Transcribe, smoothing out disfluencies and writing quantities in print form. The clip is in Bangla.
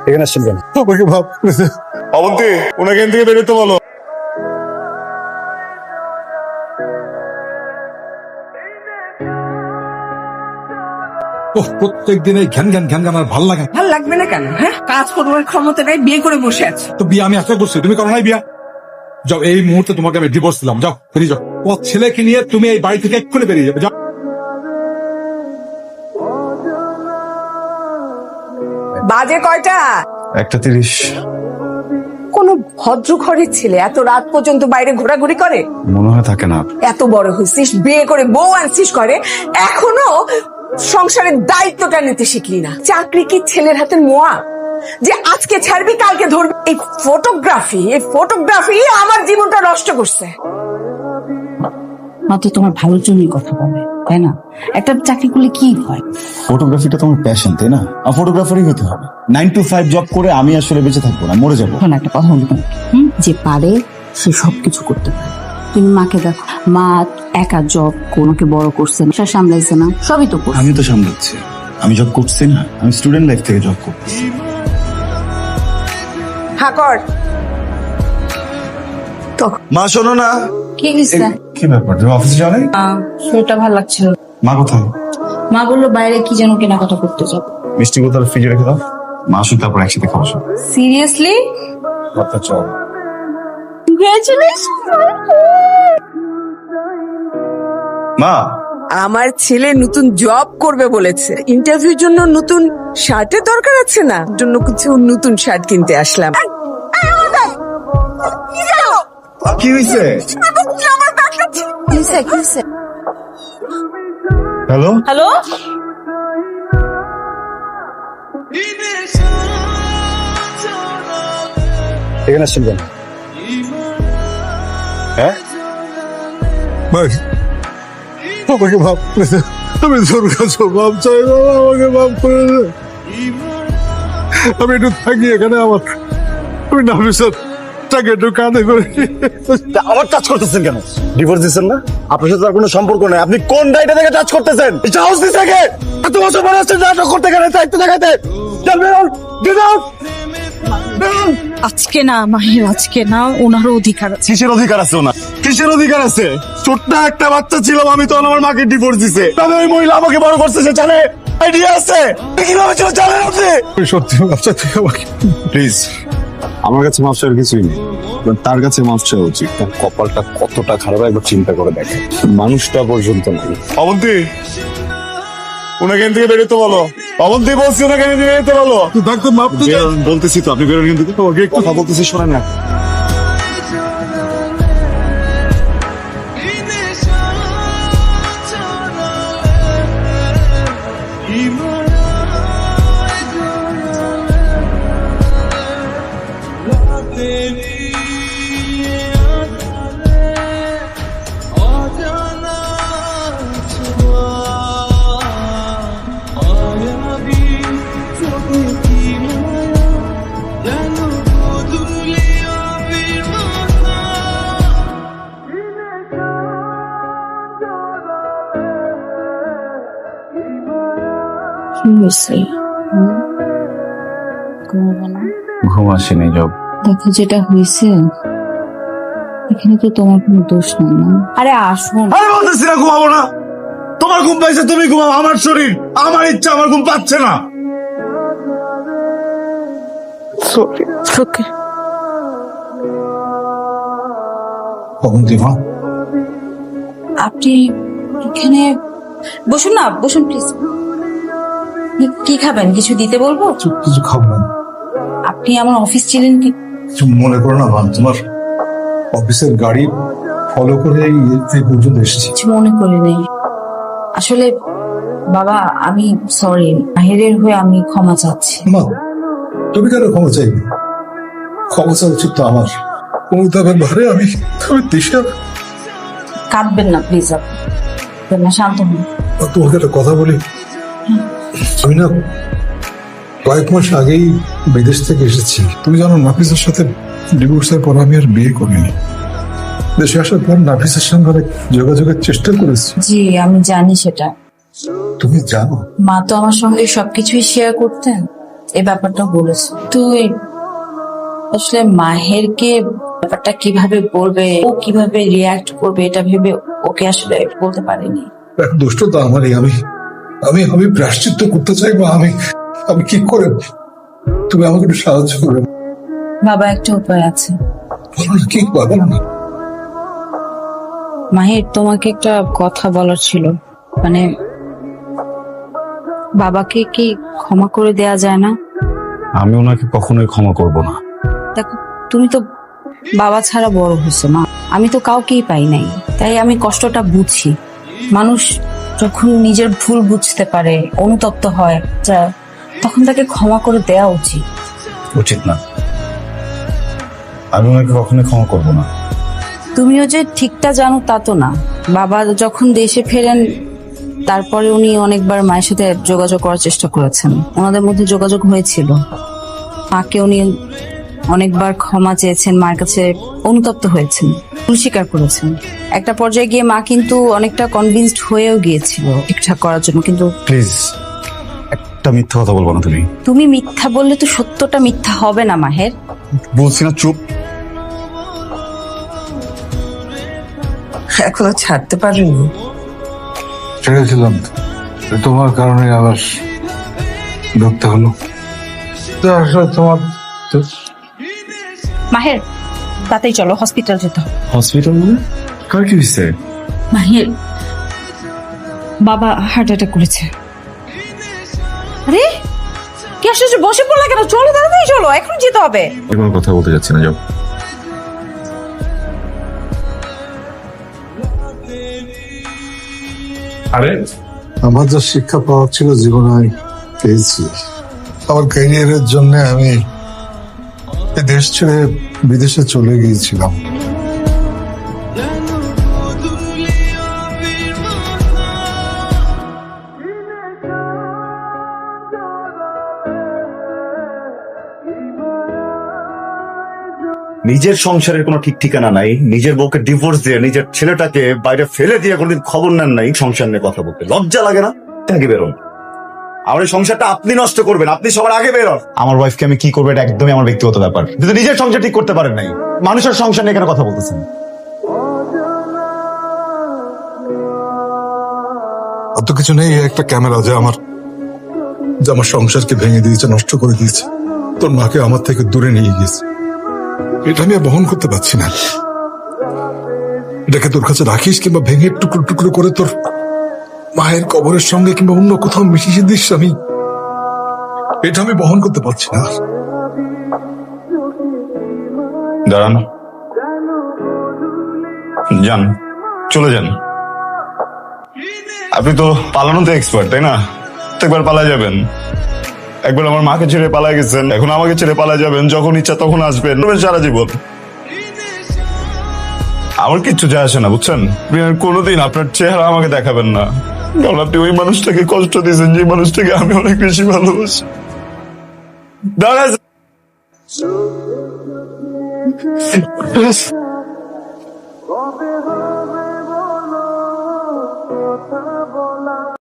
এখানে আসছেন কেন? আমাকে ভাব অবন্তি ওনাকে এখান থেকে বেরোতে বলো। প্রত্যেক দিন এই ঘ্যান ঘ্যান ঘ্যান ঘ্যান আর ভাল লাগে না। ভাল লাগবে না কেন? হ্যাঁ, কাজ করবার ক্ষমতা নাই, বিয়ে করে বসে আছে। তো বিয়ে আমি আশা করছি, তুমি করো নাই বিয়া? যাও, এই মুহূর্তে তোমাকে আমি ডিভোর্স দিলাম, যাও বেরিয়ে যাও। ও ছেলেকে নিয়ে তুমি এই বাড়ি থেকে এক্ষুনি বেরিয়ে যাবে, যাও। বাজে কয়টা? 1:30। কোন ভদ্র ঘরের ছেলে এত রাত পর্যন্ত বাইরে ঘোরাঘুরি করে? মনে হয় থাকে না। এত বড় হয়েছিস, বিয়ে করে বউ আনছিস করে, এখনো সংসারের দায়িত্বটা নিতে শিখলি না। চাকরি কি ছেলের হাতে মোয়া যে আজকে ছাড়বি কালকে ধরবি? এই ফটোগ্রাফি আমার জীবনটা নষ্ট করছে। মা তো তোমার ভালোর জন্যই কথা বলে, তাই না? একটা চাকরি করলে কি হয়? ফটোগ্রাফিটা তোমার প্যাশন, তাই না? আর ফটোগ্রাফারই হতে হবে। 9 to 5 জব করে আমি আসলে বেঁচে থাকবো না, মরে যাবো। শোনো, একটা কথা বলি তোমাকে, যে পারে সে সবকিছু করতে পারে। তুমি মাকে দেখো, মা একা জব কোনোকে বড় করছে না, সামলাইছে না, সবই তো করছে। আমি তো সামলাচ্ছি। আমি জব করছি না, আমি স্টুডেন্ট লাইফ থেকে জব করছি। হাকর মা শোনো না। কি হয়েছে? কি ব্যাপার, তুমি অফিসে যাও নাই? শরীরটা ভালো লাগছিল। মা কোথায়? মা বললো বাইরে কি যেন কেনাকাটা করতে যাবো। মিষ্টি বোতল ফ্রিজে রেখে দাও, মা আসুক তারপর একসাথে খাবো। সিরিয়াসলি? কথা চল। মা, আমার ছেলে নতুন জব করবে বলেছে, ইন্টারভিউর জন্য নতুন শার্টের দরকার আছে না, জন্য কিছু নতুন শার্ট কিনতে আসলাম। কি হয়েছে? হ্যালো হ্যালো, এখানে আসছেন কেন? হ্যাঁ ভাই, আমাকে ভাব আমি তোর কাছে ভাব চাই, বাবা আমাকে ভাব করে দে। আমি একটু থাকি এখানে, আমি নাফিসার টাকা একটু কাঁধে করে। আবার টাচ করতেছেন কেন? ডিভোর্স দিচ্ছেন না? আপনার সাথে আর কোনো সম্পর্ক নাই। আপনি কোন ডাইটা থেকে টাচ করতেছেন? সাহস দিচ্ছে কে? এত বছর পরে আসছেন নাটক করতে, গেলে দায়িত্ব দেখাতে। চল বেরোন, বেরোন, বেরোন। আজকে না মাহির, আজকে না, ওনারও অধিকার আছে। কিসের অধিকার আছে ওনার? কিসের অধিকার আছে? ছোট্ট একটা বাচ্চা ছিলাম আমি, তখন আমার মাকে ডিভোর্স দিছে। তবে ওই মহিলা আমাকে বড় করছে, সে জানে? আইডিয়া আছে কিভাবে ছিল জানেন আপনি? সত্যি বাচ্চা থেকে আমাকে প্লিজ, আমার কাছে মাফ চাওয়ার কিছুই নেই, তার কাছে মাফ চাওয়া উচিত। তার কপালটা কতটা খারাপ একবার চিন্তা করে দেখে। মানুষটা পর্যন্ত নেই। অবন্তি ওনাকে এখান থেকে বেরোতে বলো। অবন্তি বলছি ওনাকে এখান থেকে বেরোতে বলো। ডাক্তার মাপ বলতেছি তো, আপনি বেরোন কিন্তু। কথা বলতেছি, শোনেন না। কি হয়েছে? ঘুমাবো না? ঘুম আসেনি জব। দেখো, যেটা হয়েছে এখানে তো তোমার কোনো দোষ নেই না। আরে আসুন। আমি বলতেছি না ঘুমাবো না। তোমার ঘুম পাইছে, তুমি ঘুমাও। আমার শরীর, আমার ইচ্ছা, আমার ঘুম পাচ্ছে না। ওকে, অবন্তি মা, আপনি এখানে বসুন না, বসুন প্লিজ। কি খাবেন? কিছু দিতে বলবো? কিছু খাবো না। আপনি আমার অফিস ছিলেন কি? কিছু মনে করো না মা, তোমার অফিসের গাড়ি ফলো করে এই পর্যন্ত এসেছি। কিছু মনে করে নেই। আসলে বাবা, আমি সরি, মাহিরের হয়ে আমি ক্ষমা চাচ্ছি। মা, তুমি কেন ক্ষমা চাইবে? ক্ষমা চাওয়া উচিত তো আমার। অনুতাপের ভারে আমি দিশা। কাঁদবেন না প্লিজ, আপনি না, শান্ত হন। তোমাকে একটা কথা বলি, আমি না কয়েক মাস আগেই বিদেশ থেকে এসেছি। তুমি জানো, নাফিসের সাথে ডিভোর্সের পর আমি আর বিয়ে করিনি। দেশে আসার পর নাফিসের সঙ্গে অনেক যোগাযোগের চেষ্টা করেছি। জি, আমি জানি সেটা। তুমি জানো? মা তো আমার সঙ্গে সবকিছুই শেয়ার করতেন। এই ব্যাপারটা বলেছে। তুই আসলে মাহেরকে ব্যাপারটা কিভাবে বলবে, ও কিভাবে রিয়াক্ট করবে এটা ভেবে ওকে আসলে বলতে পারিনি। এক দুষ্ট তো আমারই। আমি আমি আমি প্রায়শ্চিত্ত করতে চাই, বা আমি আমি কি করে? তুমি আমাকে একটু সাহায্য করবে। বাবা, একটা উপায় আছে। বলো না, কি বলো না। মাহির, তোমাকে একটা কথা বলার ছিল। মানে বাবাকে কি ক্ষমা করে দেয়া যায় না? আমি ওনাকে কখনোই ক্ষমা করব না। দেখো, তুমি তো বাবা ছাড়া বড় হয়েছো মা, আমি তো কাউকেই পাই নাই, তাই আমি কষ্টটা বুঝি। মানুষ যখন নিজের ভুল বুঝতে পারে, অনুতপ্ত হয়, তখন তাকে ক্ষমা করে দেয়া উচিত। উচিত না, আমি ওনাকে কখনোই ক্ষমা করব না। তুমিও যে ঠিকটা জানো তা তো না। বাবা যখন দেশে ফেরেন তারপরে উনি অনেকবার মায়ের সাথে যোগাযোগ করার চেষ্টা করেছেন, ওনাদের মধ্যে যোগাযোগ হয়েছিল। মাকে উনি অনেকবার ক্ষমা চেয়েছেন, মায়ের কাছে অনুতপ্ত হয়েছেন, ভুল স্বীকার করেছেন। একটা পর্যায়ে গিয়ে মা কিন্তু অনেকটা কনভিন্সড হয়েও গিয়েছিল ঠিকঠাক করার জন্য, কিন্তু প্লিজ একটা মিথ্যা কথা বলবো না। তুমি তুমি মিথ্যা বললে তো সত্যটা মিথ্যা হবে না মাহের। বলছি না, চুপ। এখনো ছাড়তে পারিনি। ছেড়েছিলাম তো, তোমার কারণে আবার ঢুকতে হলো। তো আসলে তোমার মাহের, তাতেই চলো, হসপিটাল যেতে হবে। হসপিটাল মানে? কার কি হয়েছে? মাহির, বাবা হার্ট অ্যাটাক করেছে। আরে কি আশ্চর্য, বসে পড়লা কেন? চলো তাড়াতাড়ি চলো, এখন যেতে হবে। কোনো কথা বলতে যাচ্ছি না, যাও। আরে আমার যা শিক্ষা পাওয়ার ছিল জীবনে আমি পেয়েছি। আমার ক্যারিয়ারের জন্য আমি এই দেশ ছেড়ে বিদেশে চলে গিয়েছিলাম। নিজের সংসারের কোনো ঠিক ঠিকানা নাই, নিজের বউকে ডিভোর্স দিয়ে নিজের ছেলেটাকে বাইরে ফেলে দিয়ে কোনদিন খবর নেন নাই। সংসার নিয়ে কথা বলতে লজ্জা লাগে না? আগে বেরোন। আমার এই সংসারটা আপনি নষ্ট করবেন, আপনি সবার আগে বেরোন। আমার ওয়াইফকে আমি কি করবো এটা একদমই আমার ব্যক্তিগত ব্যাপার। যদি নিজের সংসার ঠিক করতে পারেন নাই, মানুষের সংসার নিয়ে কেন কথা বলতেছেন? অত কিছু নেই, একটা ক্যামেরা যে আমার সংসারকে ভেঙে দিয়েছে, নষ্ট করে দিয়েছে, তোর মাকে আমার থেকে দূরে নিয়ে গিয়েছে। এটা আমি আর বহন করতে পারছি না। এটাকে তোর কাছে রাখিস, কিংবা ভেঙে টুকরো টুকরো করে তোর মায়ের কবরের সঙ্গে কিংবা অন্য কোথাও মিশিয়ে দিস। এটা আমি বহন করতে পারছি না। দাঁড়ান, যান, চলে যান। আপনি তো পালানোতে এক্সপার্ট, তাই না? একবার পালা যাবেন, একবার আমার মাকে ছেড়ে পালা গেছেন, এখন আমাকে ছেড়ে পালা যাবেন। যখন ইচ্ছা তখন আসবেন, সারা জীবন। আমার কিচ্ছু যায় আসে না, বুঝছেন? আপনি আর কোনোদিন আপনার চেহারা আমাকে দেখাবেন না, কারণ আপনি ওই মানুষটাকে কষ্ট দিয়েছেন যে মানুষটাকে আমি অনেক বেশি ভালোবাসি। দাঁড়া।